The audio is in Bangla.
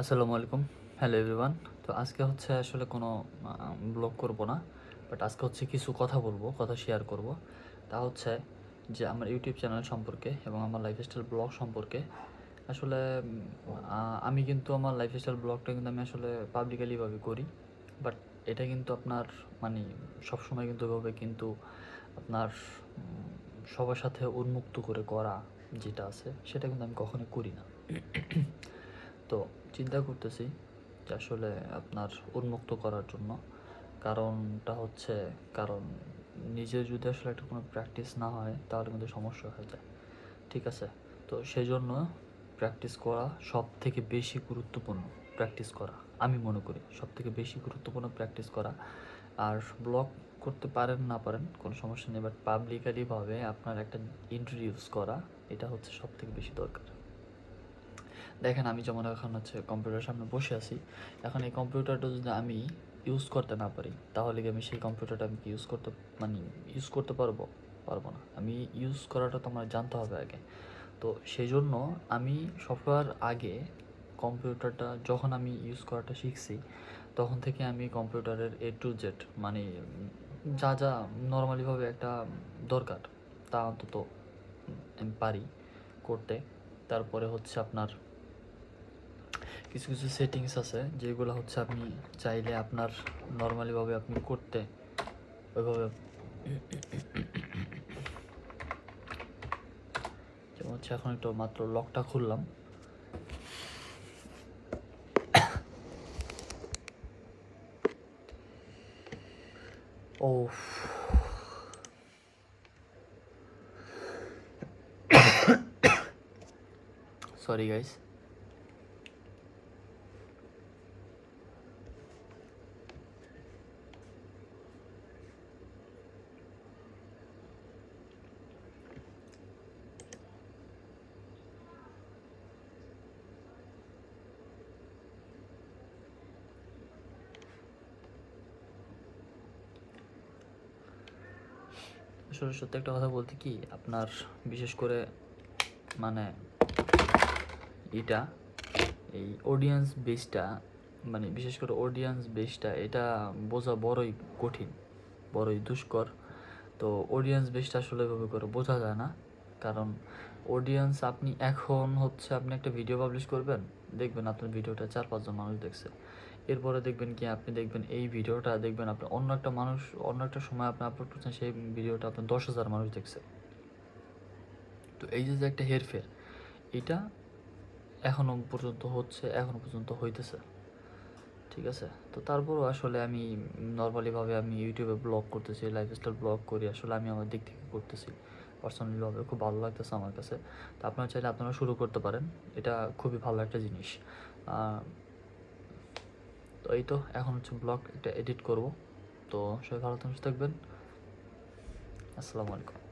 আসসালামু আলাইকুম। Hello everyone. তো আজকে হচ্ছে আসলে কোনো ব্লগ করব না, বাট আজকে হচ্ছে কিছু কথা বলবো, কথা শেয়ার করব। তা হচ্ছে যে আমার ইউটিউব চ্যানেল সম্পর্কে এবং আমার লাইফস্টাইল ব্লগ সম্পর্কে। আসলে আমি কিন্তু আমার লাইফস্টাইল ব্লগটা কিন্তু আমি আসলে পাবলিকালিভাবে করি, বাট এটা কিন্তু আপনার মানে সবসময় কিন্তু এভাবে কিন্তু আপনার সবার সাথে উন্মুক্ত করে করা যেটা আছে সেটা কিন্তু আমি কখনোই করি না। তো চিন্তা করতেছি যে আসলে আপনার উন্মুক্ত করার জন্য কারণটা হচ্ছে, কারণ নিজের যদি আসলে একটা কোনো প্র্যাকটিস না হয় তাহলে কিন্তু সমস্যা হয়ে যায়। ঠিক আছে? তো সেই জন্য প্র্যাকটিস করা সব থেকে বেশি গুরুত্বপূর্ণ। প্র্যাকটিস করা আমি মনে করি সব থেকে বেশি গুরুত্বপূর্ণ প্র্যাকটিস করা। আর ব্লগ করতে পারেন না পারেন কোনো সমস্যা নেই, বাট পাবলিকালিভাবে আপনার একটা ইন্ট্রোডিউস করা এটা হচ্ছে সব থেকে বেশি দরকার। দেখেন আমি যেমন এখন হচ্ছে কম্পিউটারের সামনে বসে আছি, এখন এই কম্পিউটারটা যদি আমি ইউজ করতে না পারি তাহলে কি আমি সেই কম্পিউটারটা আমি কি ইউজ করতে পারবো না। আমি ইউজ করাটা তো আমার জানতে হবে আগে। তো সেই জন্য আমি সবার আগে কম্পিউটারটা যখন আমি ইউজ করাটা শিখছি তখন থেকে আমি কম্পিউটারের A to Z মানে যা যা নর্মালিভাবে একটা দরকার তা অন্তত আমি পারি করতে। তারপরে হচ্ছে আপনার কিছু কিছু সেটিংস আছে যেগুলো হচ্ছে আপনি চাইলে আপনার নর্মালিভাবে আপনি করতে ওইভাবে যেমন হচ্ছে এখন একটু মাত্র লকটা খুললাম। ও সরি গাইস। আসলে সত্যি একটা কথা বলতে কি আপনার বিশেষ করে মানে এটা এই অডিয়েন্স বেসটা মানে বিশেষ করে অডিয়েন্স বেসটা এটা বোঝা বড়ই কঠিন, বড়ই দুষ্কর। তো অডিয়েন্স বেসটা আসলে এভাবে করে বোঝা যায় না, কারণ অডিয়েন্স আপনি এখন হচ্ছে আপনি একটা ভিডিও পাবলিশ করবেন, দেখবেন আপনার ভিডিওটা 4-5 জন মানুষ দেখছে। এরপরে দেখবেন কি আপনি দেখবেন এই ভিডিওটা দেখবেন আপনি অন্য একটা সময় আপনি আপলোড করছেন, সেই ভিডিওটা আপনার 10,000 মানুষ দেখছে। তো এই যে একটা হেরফের, এটা এখনো পর্যন্ত হইতেছে। ঠিক আছে? তো তারপরও আসলে আমি নরমালিভাবে আমি ইউটিউবে ব্লগ করতেছি, লাইফস্টাইল ব্লগ করি। আসলে আমি আমার দিক থেকে করতেছি। পার্সোনালিভাবে খুব ভালো লাগতেছে আমার কাছে। তো আপনারা চাইলে আপনারা শুরু করতে পারেন। এটা খুবই ভালো একটা জিনিস। আ তো এই তো এখন হচ্ছে ব্লগ একটা এডিট করব। তো সবাই ভালো থাকবেন। আসসালামু আলাইকুম।